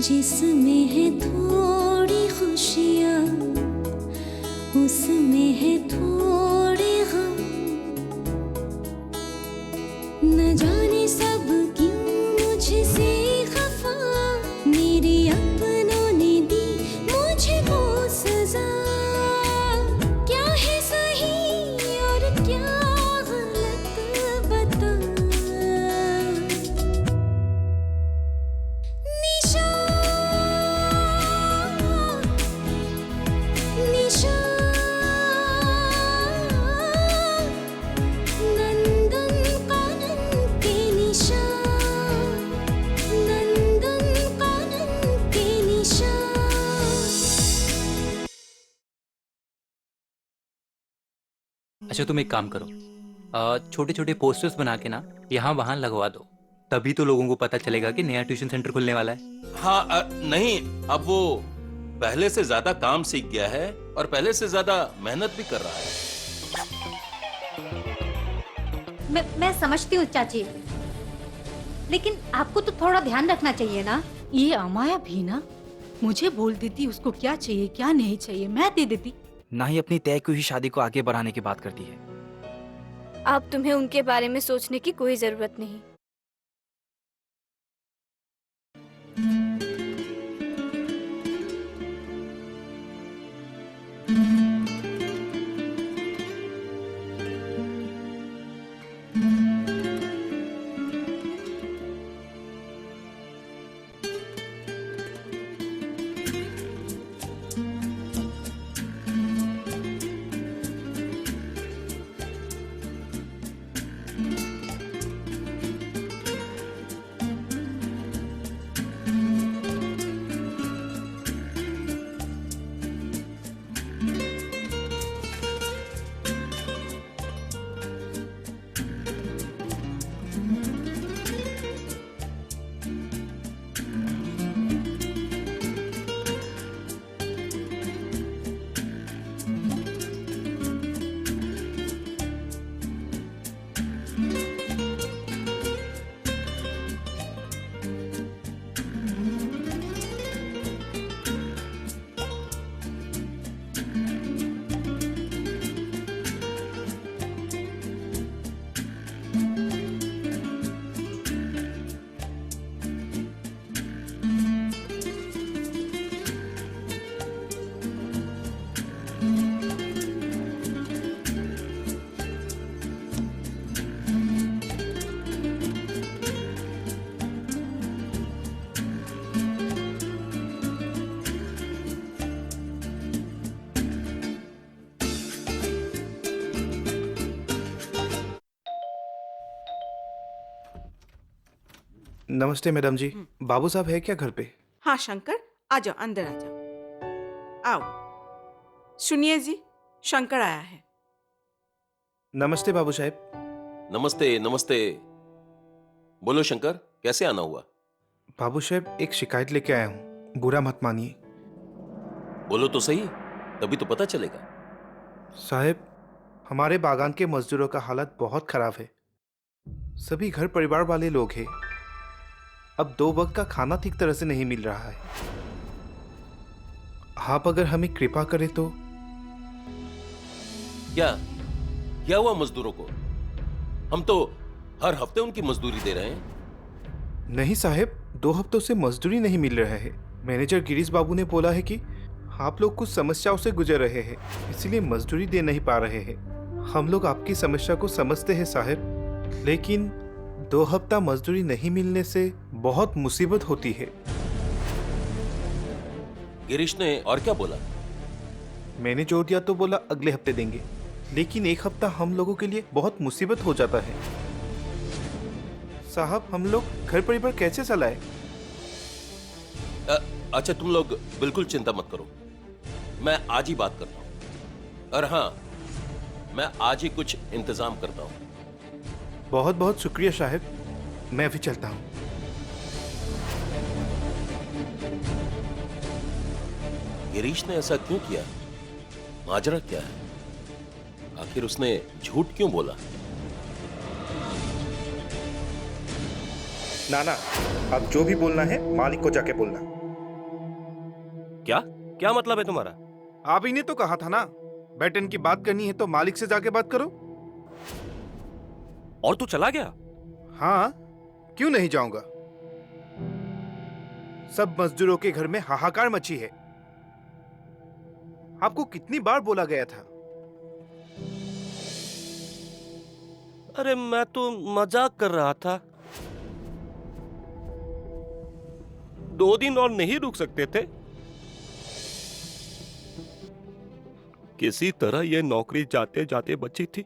जिसमें है थोड़ी खुशियाँ, उसमें है थोड़े गम। न जाने सब क्यों मुझसे खफा, मेरे अपनों ने दी मुझे वो सजा। क्या है सही और क्या गलत बता। निशा निशा नंदन कानन के निशा, नंदन कानन के निशा। अच्छा तुम एक काम करो, छोटे छोटे पोस्टर्स बना के ना यहाँ वहाँ लगवा दो, तभी तो लोगों को पता चलेगा कि नया ट्यूशन सेंटर खुलने वाला है। हाँ नहीं, अब वो पहले से ज्यादा काम सीख गया है और पहले से ज्यादा मेहनत भी कर रहा है। मैं समझती हूँ चाची, लेकिन आपको तो थोड़ा ध्यान रखना चाहिए ना। ये अमाया भी ना मुझे बोल देती उसको क्या चाहिए क्या नहीं चाहिए, मैं दे देती। ना ही अपनी तय की हुई शादी को आगे बढ़ाने की बात करती है। अब तुम्हें उनके बारे में सोचने की कोई जरूरत नहीं। नमस्ते मैडम जी, बाबू साहब है क्या घर पे? हाँ शंकर, आ जाओ, अंदर आ जाओ। आओ। सुनिए जी, शंकर आया है। नमस्ते बाबू साहब। नमस्ते नमस्ते। बोलो शंकर, कैसे आना हुआ? बाबू साहब एक शिकायत लेके आया हूँ, बुरा मत मानिए। बोलो तो सही, तभी तो पता चलेगा। साहब, हमारे बागान के मजदूरों का हालत बहुत खराब है। सभी घर परिवार वाले लोग हैं। अब 2 वक्त का खाना ठीक तरह से नहीं मिल रहा है। आप अगर हमें कृपा करें तो। क्या हुआ मजदूरों को? हम तो हर हफ्ते उनकी मजदूरी दे रहे हैं। नहीं साहब, 2 हफ्तों से मजदूरी नहीं मिल रहा है। मैनेजर गिरीश बाबू ने बोला है कि आप लोग कुछ समस्याओं से गुजर रहे हैं, इसीलिए मजदूरी दे नहीं पा रहे हैं। हम लोग आपकी समस्या को समझते हैं साहब, लेकिन 2 हफ्ता मजदूरी नहीं मिलने से बहुत मुसीबत होती है। गिरीश ने और क्या बोला? मैंने जोर दिया तो बोला अगले हफ्ते देंगे, लेकिन 1 हफ्ता हम लोगों के लिए बहुत मुसीबत हो जाता है। साहब, हम लोग घर परिवार कैसे चलाएं? अच्छा तुम लोग बिल्कुल चिंता मत करो, मैं आज ही बात करता हूँ। और हाँ, मैं आज ही कुछ इंतजाम करता हूँ। बहुत बहुत शुक्रिया साहब, मैं भी चलता हूँ। गिरीश ने ऐसा क्यों किया? माजरा क्या है? आखिर उसने झूठ क्यों बोला? नाना, अब जो भी बोलना है मालिक को जाके बोलना। क्या क्या मतलब है तुम्हारा? आप ही ने तो कहा था ना, बेटन की बात करनी है तो मालिक से जाके बात करो। और तू चला गया? हाँ, क्यों नहीं जाऊंगा। सब मजदूरों के घर में हाहाकार मची है। आपको कितनी बार बोला गया था? अरे मैं तो मजाक कर रहा था। 2 दिन और नहीं रुक सकते थे? किसी तरह यह नौकरी जाते जाते बची थी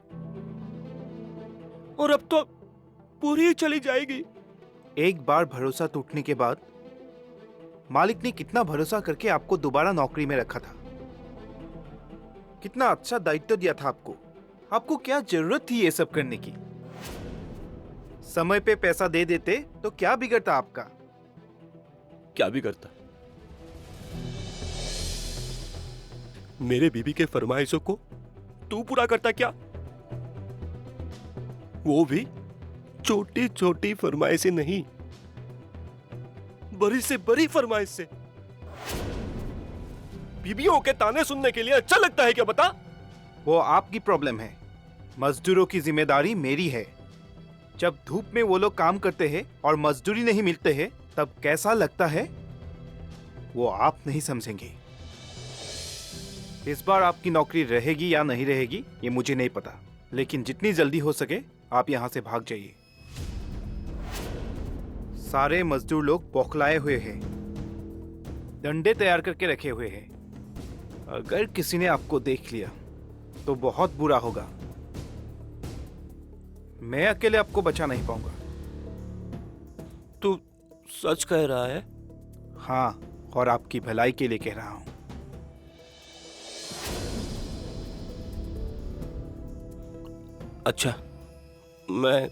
और अब तो पूरी ही चली जाएगी। एक बार भरोसा टूटने के बाद मालिक ने कितना भरोसा करके आपको दोबारा नौकरी में रखा था। कितना अच्छा दायित्व दिया था आपको। आपको क्या जरूरत थी ये सब करने की? समय पे पैसा दे देते तो क्या बिगड़ता आपका? क्या बिगड़ता? मेरे बीबी के फरमाइशों को तू पूरा करता क्या? वो भी छोटी छोटी फरमाइशें नहीं, बड़ी से बड़ी फरमाइश से। बीबियों के ताने सुनने के लिए अच्छा लगता है क्या बता? वो आपकी प्रॉब्लम है। मजदूरों की जिम्मेदारी मेरी है। जब धूप में वो लोग काम करते हैं और मजदूरी नहीं मिलते हैं तब कैसा लगता है वो आप नहीं समझेंगे। इस बार आपकी नौकरी रहेगी या नहीं रहेगी ये मुझे नहीं पता, लेकिन जितनी जल्दी हो सके आप यहां से भाग जाइए। सारे मजदूर लोग बौखलाए हुए हैं, डंडे तैयार करके रखे हुए हैं। अगर किसी ने आपको देख लिया तो बहुत बुरा होगा। मैं अकेले आपको बचा नहीं पाऊंगा। तू सच कह रहा है? हाँ, और आपकी भलाई के लिए कह रहा हूं। अच्छा, मैं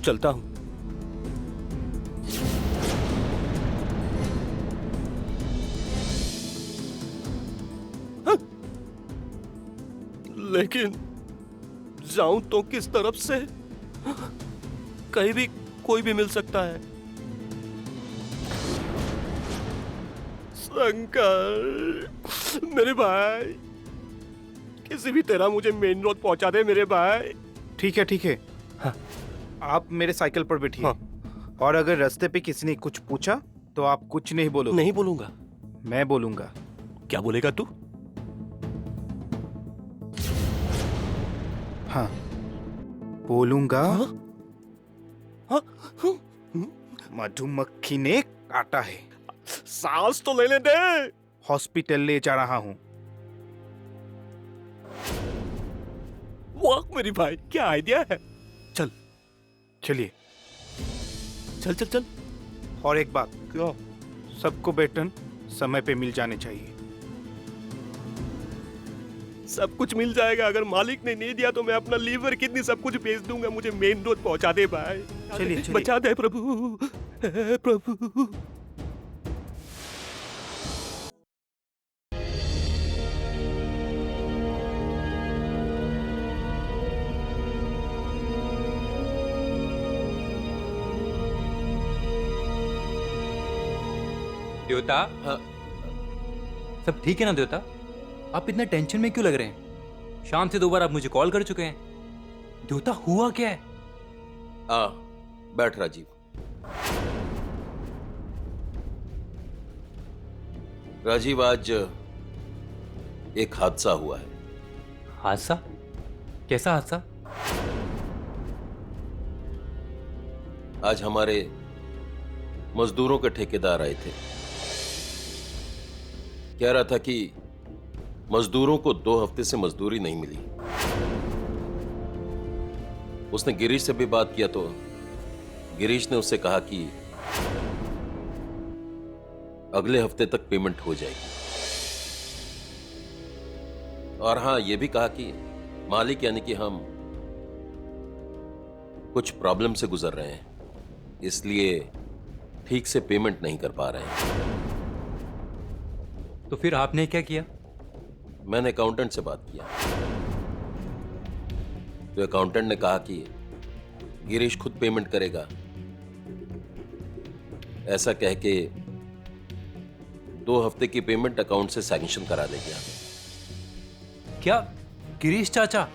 चलता हूं। हाँ? लेकिन जाऊं तो किस तरफ से? कहीं भी कोई भी मिल सकता है। शंकर, मेरे भाई, किसी भी तरह मुझे मेन रोड पहुंचा दे मेरे भाई। ठीक है, ठीक है। हाँ। आप मेरे साइकिल पर बैठिए। हाँ। और अगर रास्ते पे किसी ने कुछ पूछा तो आप कुछ नहीं बोलोगे। नहीं बोलूंगा। मैं बोलूंगा। क्या बोलेगा तू? हाँ, बोलूंगा। हाँ? हाँ? मधुमक्खी ने काटा है। सांस तो लेने दे। हॉस्पिटल ले जा रहा हूं। वाह मेरी भाई, क्या आइडिया है। चल चलिए। चल चल चल। और एक बात, क्या? सबको वेतन समय पे मिल जाने चाहिए। सब कुछ मिल जाएगा। अगर मालिक ने नहीं दिया तो मैं अपना लीवर किडनी सब कुछ बेच दूंगा। मुझे मेन रोड पहुंचा दे भाई। चलिए, चलिए। बचा दे प्रभु, हे प्रभु। देवता, हाँ। सब ठीक है ना देवता? आप इतना टेंशन में क्यों लग रहे हैं? शाम से 2 बार आप मुझे कॉल कर चुके हैं। देवता, हुआ क्या है? बैठ राजीव। राजीव, आज एक हादसा हुआ है। हादसा? कैसा हादसा? आज हमारे मजदूरों के ठेकेदार आए थे। कह रहा था कि मजदूरों को 2 हफ्ते से मजदूरी नहीं मिली। उसने गिरीश से भी बात किया तो गिरीश ने उससे कहा कि अगले हफ्ते तक पेमेंट हो जाएगी। और हां, यह भी कहा कि मालिक यानी कि हम कुछ प्रॉब्लम से गुजर रहे हैं, इसलिए ठीक से पेमेंट नहीं कर पा रहे हैं। तो फिर आपने क्या किया? मैंने अकाउंटेंट से बात किया तो अकाउंटेंट ने कहा कि गिरीश खुद पेमेंट करेगा। ऐसा कह के 2 हफ्ते की पेमेंट अकाउंट से सैंक्शन करा दे गया। क्या गिरीश चाचा,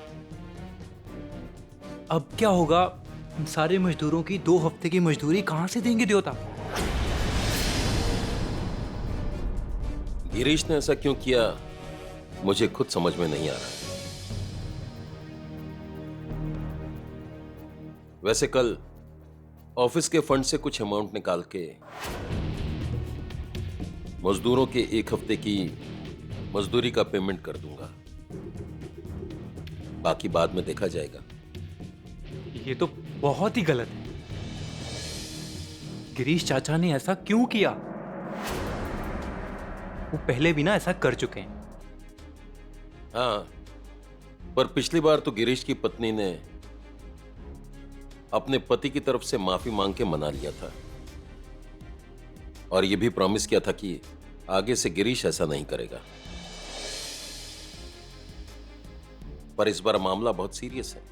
अब क्या होगा? इन सारे मजदूरों की 2 हफ्ते की मजदूरी कहां से देंगे देवता? गिरीश ने ऐसा क्यों किया मुझे खुद समझ में नहीं आ रहा। वैसे कल ऑफिस के फंड से कुछ अमाउंट निकाल के मजदूरों के 1 हफ्ते की मजदूरी का पेमेंट कर दूंगा, बाकी बाद में देखा जाएगा। ये तो बहुत ही गलत है। गिरीश चाचा ने ऐसा क्यों किया? वो पहले भी ना ऐसा कर चुके हैं। हाँ, पर पिछली बार तो गिरीश की पत्नी ने अपने पति की तरफ से माफी मांग के मना लिया था और यह भी प्रॉमिस किया था कि आगे से गिरीश ऐसा नहीं करेगा। पर इस बार मामला बहुत सीरियस है।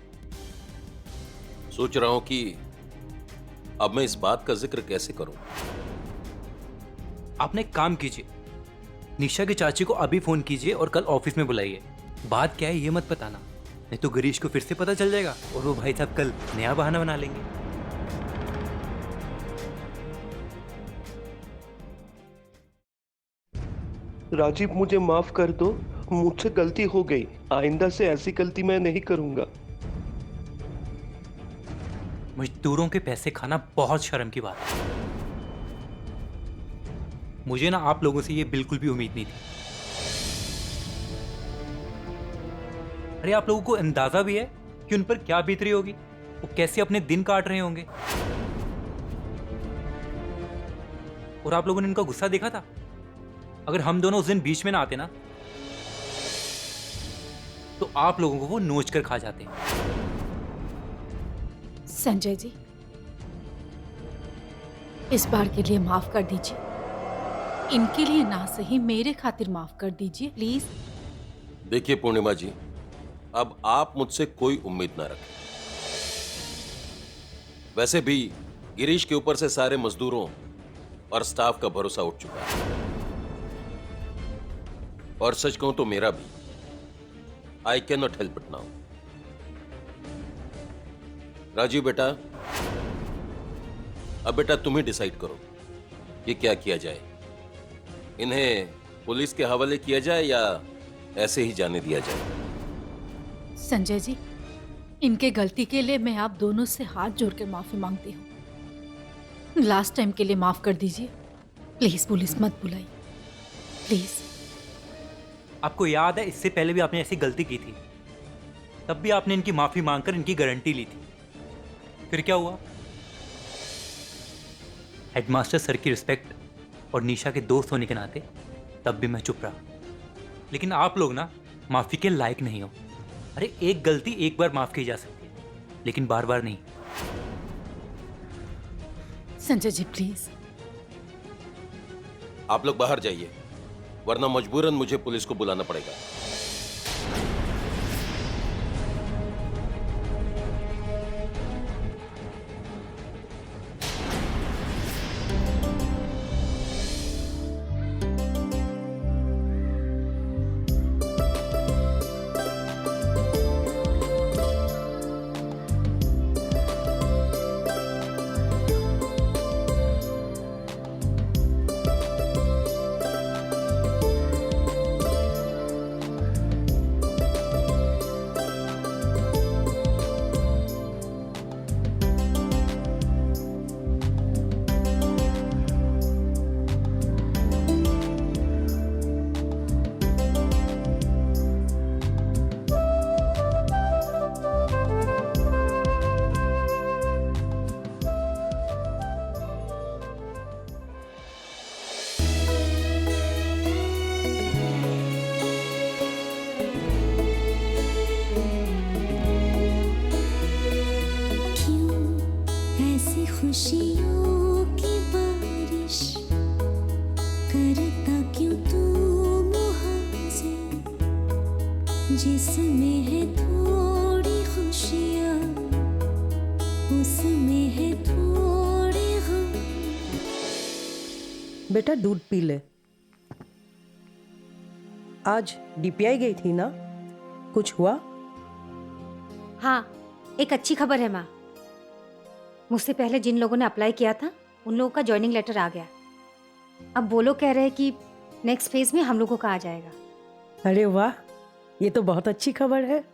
सोच रहा हूं कि अब मैं इस बात का जिक्र कैसे करूं। आपने एक काम कीजिए, निशा के चाची को अभी फोन कीजिए और कल ऑफिस में बुलाइए। बात क्या है ये मत बताना, नहीं तो गिरीश को फिर से पता चल जाएगा और वो भाई साहब कल नया बहाना बना लेंगे। राजीव, मुझे माफ कर दो, मुझसे गलती हो गई। आइंदा से ऐसी गलती मैं नहीं करूंगा। मजदूरों के पैसे खाना बहुत शर्म की बात है। मुझे ना आप लोगों से ये बिल्कुल भी उम्मीद नहीं थी। अरे आप लोगों को अंदाजा भी है कि उन पर क्या बीत रही होगी, वो कैसे अपने दिन काट रहे होंगे। और आप लोगों ने इनका गुस्सा देखा था। अगर हम दोनों उस दिन बीच में ना आते ना तो आप लोगों को वो नोच कर खा जाते। संजय जी, इस बार के लिए माफ कर दीजिए। इनके लिए ना सही मेरे खातिर माफ कर दीजिए प्लीज। देखिए पूर्णिमा जी, अब आप मुझसे कोई उम्मीद ना रखें। वैसे भी गिरीश के ऊपर से सारे मजदूरों और स्टाफ का भरोसा उठ चुका है, और सच कहूं तो मेरा भी। I can not help it now. Rajiv बेटा, अब बेटा तुम ही डिसाइड करो कि क्या किया जाए। इन्हें पुलिस के हवाले किया जाए या ऐसे ही जाने दिया जाए। संजय जी, इनके गलती के लिए मैं आप दोनों से हाथ जोड़ के माफी मांगती हूँ। लास्ट टाइम के लिए माफ कर दीजिए प्लीज। पुलिस मत बुलाइए प्लीज। आपको याद है इससे पहले भी आपने ऐसी गलती की थी, तब भी आपने इनकी माफी मांगकर इनकी गारंटी ली थी। फिर क्या हुआ? हेडमास्टर सर की रिस्पेक्ट और निशा के दोस्त होने के नाते तब भी मैं चुप रहा। लेकिन आप लोग ना माफी के लायक नहीं हो। अरे एक गलती एक बार माफ की जा सकती है, लेकिन बार बार नहीं। संजय जी प्लीज। आप लोग बाहर जाइए, वरना मजबूरन मुझे पुलिस को बुलाना पड़ेगा। खुशियों की बारिश करता क्यों तू मुहासे, जिसमें है थोड़ी खुशियाँ उसमें है थोड़ी गम। बेटा दूध पी ले। आज डीपीआई गई थी ना, कुछ हुआ? हाँ, एक अच्छी खबर है माँ। मुझसे पहले जिन लोगों ने अप्लाई किया था उन लोगों का ज्वाइनिंग लेटर आ गया। अब वो लोग कह रहे हैं कि नेक्स्ट फेज में हम लोगों का आ जाएगा। अरे वाह, ये तो बहुत अच्छी खबर है।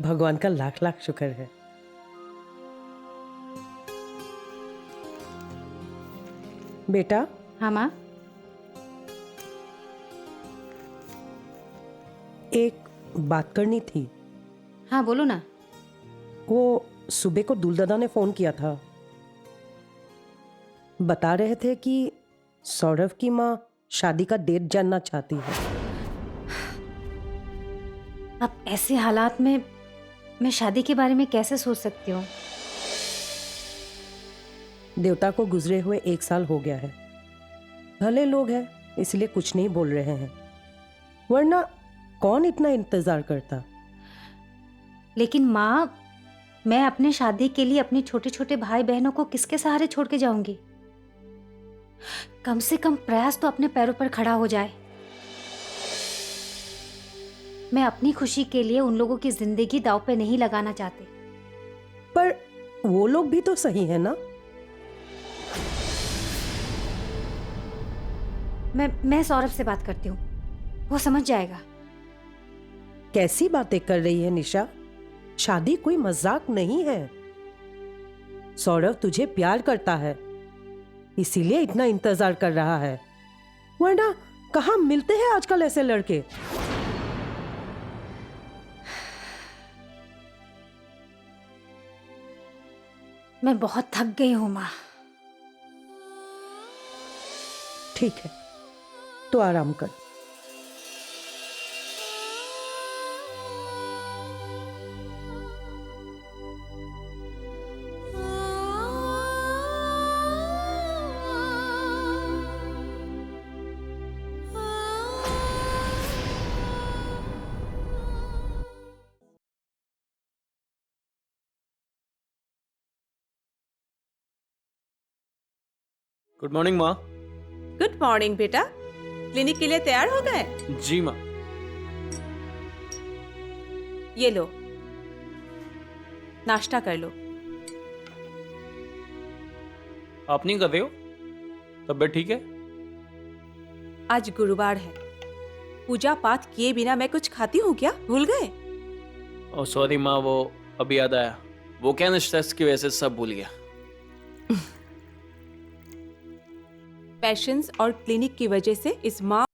भगवान का लाख लाख शुक्र है। बेटा। हाँ माँ। एक बात करनी थी। हाँ बोलो ना। वो सुबह को दूलदादा ने फोन किया था, बता रहे थे कि सौरभ की माँ शादी का डेट जानना चाहती है। अब ऐसे हालात में मैं शादी के बारे में कैसे सोच सकती हूँ? देवता को गुजरे हुए 1 साल हो गया है। भले लोग हैं इसलिए कुछ नहीं बोल रहे हैं, वरना कौन इतना इंतजार करता। लेकिन माँ, मैं अपने शादी के लिए अपने छोटे छोटे भाई बहनों को किसके सहारे छोड़ के जाऊंगी? कम से कम प्रयास तो अपने पैरों पर खड़ा हो जाए। मैं अपनी खुशी के लिए उन लोगों की जिंदगी दांव पे नहीं लगाना चाहती। पर वो लोग भी तो सही है ना? मैं सौरभ से बात करती हूँ, वो समझ जाएगा। कैसी बातें कर रही है निशा? शादी कोई मजाक नहीं है। सौरभ तुझे प्यार करता है, इसीलिए इतना इंतजार कर रहा है, वरना कहाँ मिलते हैं आजकल ऐसे लड़के। मैं बहुत थक गई हूँ माँ। ठीक है, तो आराम कर। गुड मॉर्निंग माँ। गुड मॉर्निंग बेटा, क्लिनिक के लिए तैयार हो गए? जी माँ। ये लो, नाश्ता कर लो। आप नहीं कर रहे हो? तबीयत ठीक है? आज गुरुवार है, पूजा पाठ किए बिना मैं कुछ खाती हूँ क्या? भूल गए? ओह सॉरी माँ, वो अभी याद आया। वो क्या ना, स्ट्रेस की वजह से सब भूल गया। पेशेंस और क्लिनिक की वजह से इस माँ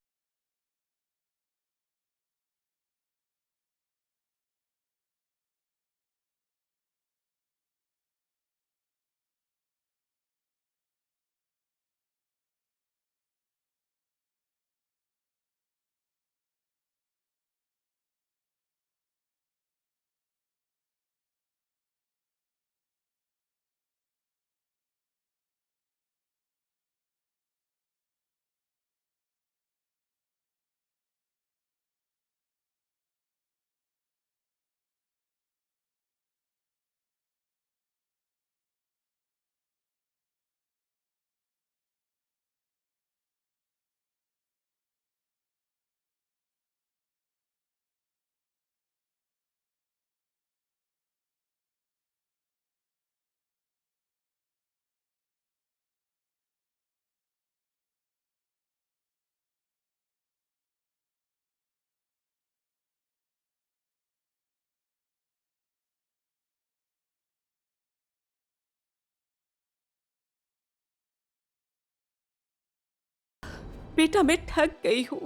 बेटा मैं थक गई हूँ।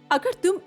अगर तुम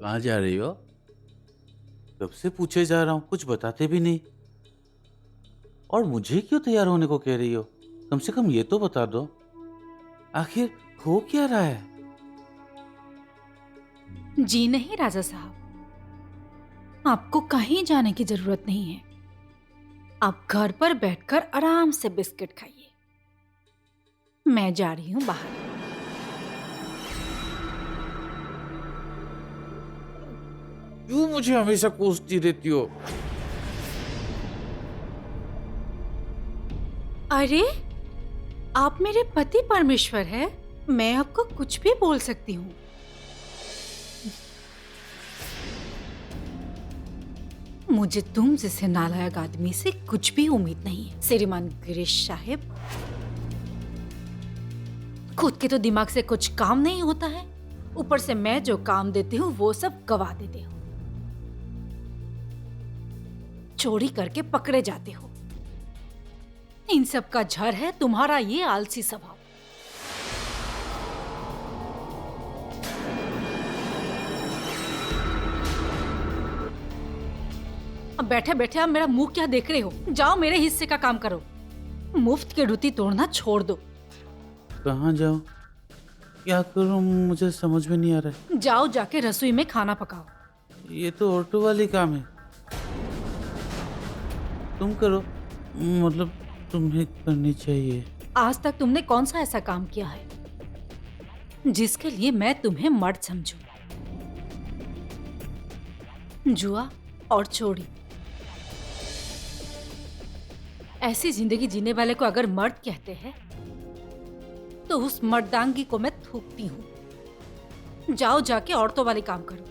कहाँ जा रही हो? कब से पूछे जा रहा हूँ, कुछ बताते भी नहीं। और मुझे क्यों तैयार होने को कह रही हो? कम से कम ये तो बता दो, आखिर हो क्या रहा है? जी नहीं राजा साहब, आपको कहीं जाने की जरूरत नहीं है। आप घर पर बैठकर आराम से बिस्किट खाइए। मैं जा रही हूं बाहर। क्यों मुझे हमेशा कोसती रहती हो? अरे, आप मेरे पति परमेश्वर हैं। मैं आपको कुछ भी बोल सकती हूँ। मुझे तुम जैसे नालायक आदमी से कुछ भी उम्मीद नहीं है श्रीमान गिरीश साहब। खुद के तो दिमाग से कुछ काम नहीं होता है, ऊपर से मैं जो काम देती हूँ वो सब गवा देते हो। चोरी करके पकड़े जाते हो। इन सब का जड़ है तुम्हारा ये आलसी स्वभाव। अब बैठे बैठे आप मेरा मुंह क्या देख रहे हो? जाओ मेरे हिस्से का काम करो। मुफ्त की रोटी तोड़ना छोड़ दो। कहाँ जाऊँ, क्या करूँ, मुझे समझ में नहीं आ रहा है। जाओ जाके रसोई में खाना पकाओ। ये तो ऑटो वाली काम है, तुम करो। मतलब तुम्हें करनी चाहिए। आज तक तुमने कौन सा ऐसा काम किया है जिसके लिए मैं तुम्हें मर्द समझूं? जुआ और चोरी। ऐसी जिंदगी जीने वाले को अगर मर्द कहते हैं तो उस मर्दांगी को मैं थूकती हूँ। जाओ जाके औरतों वाले काम करो।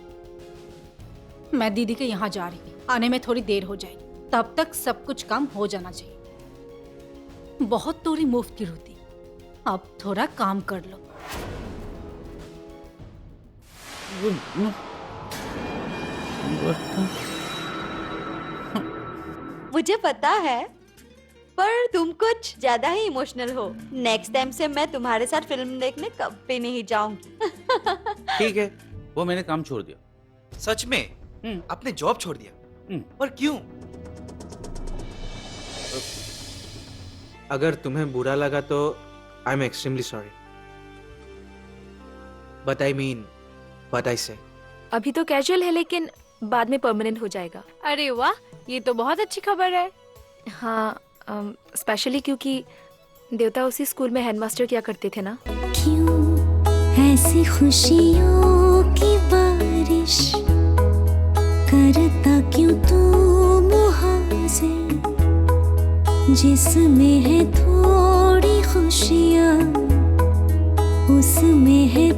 मैं दीदी के यहाँ जा रही हूँ, आने में थोड़ी देर हो जाएगी। तब तक सब कुछ काम हो जाना चाहिए। बहुत तोड़ी मुफ्त की रोटी, अब थोड़ा काम कर लो। मुझे पता है, पर तुम कुछ ज्यादा ही इमोशनल हो। नेक्स्ट टाइम से मैं तुम्हारे साथ फिल्म देखने कभी नहीं जाऊंगी। ठीक है, वो मैंने काम छोड़ दिया। सच में? आपने जॉब छोड़ दिया? पर क्यों? अगर तुम्हें बुरा लगा तो I am extremely sorry, but I mean what I से। अभी तो कैजुअल है, लेकिन बाद में परमानेंट हो जाएगा। अरे वाह, ये तो बहुत अच्छी खबर है। हाँ, स्पेशली क्योंकि देवता उसी स्कूल में हेडमास्टर किया करते थे ना। क्यों ऐसी खुशियों की बारिश करता क्यों तू मुहासे, जिसमें है थोड़ी खुशियाँ उसमें है